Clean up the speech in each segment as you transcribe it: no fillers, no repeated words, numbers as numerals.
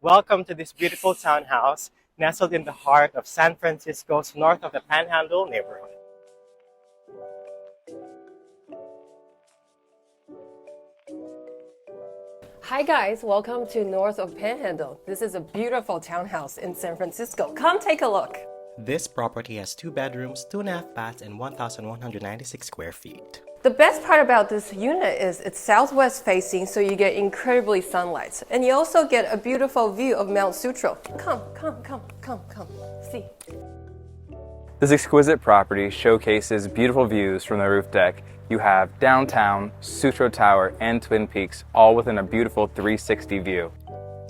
Welcome to this beautiful townhouse nestled in the heart of San Francisco's north of the Panhandle neighborhood. Hi guys, welcome to north of Panhandle. This is a beautiful townhouse in San Francisco. Come take a look. This property has 2 bedrooms, 2.5 baths, and 1,196 square feet. The best part about this unit is it's southwest facing, so you get incredibly sunlight. And you also get a beautiful view of Mount Sutro. Come. See. This exquisite property showcases beautiful views from the roof deck. You have downtown, Sutro Tower, and Twin Peaks, all within a beautiful 360 view.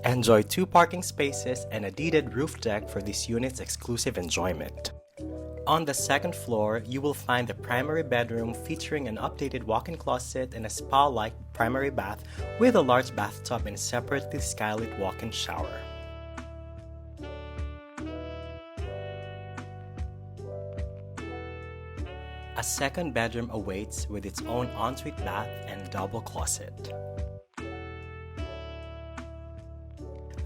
Enjoy 2 parking spaces and a deeded roof deck for this unit's exclusive enjoyment. On the 2nd floor, you will find the primary bedroom featuring an updated walk-in closet and a spa-like primary bath with a large bathtub and separately skylit walk-in shower. A 2nd bedroom awaits with its own ensuite bath and double closet.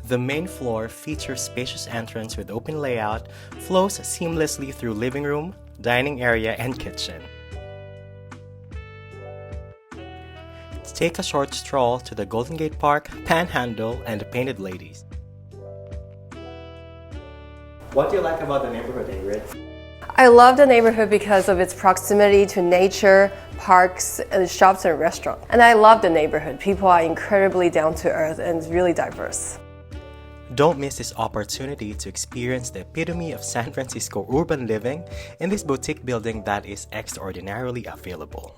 The main floor features spacious entrance with open layout, flows seamlessly through living room, dining area, and kitchen. Take a short stroll to the Golden Gate Park, Panhandle, and the Painted Ladies. What do you like about the neighborhood, Ingrid? I love the neighborhood because of its proximity to nature, parks, and shops and restaurants. And I love the neighborhood. People are incredibly down to earth and really diverse. Don't miss this opportunity to experience the epitome of San Francisco urban living in this boutique building that is extraordinarily available.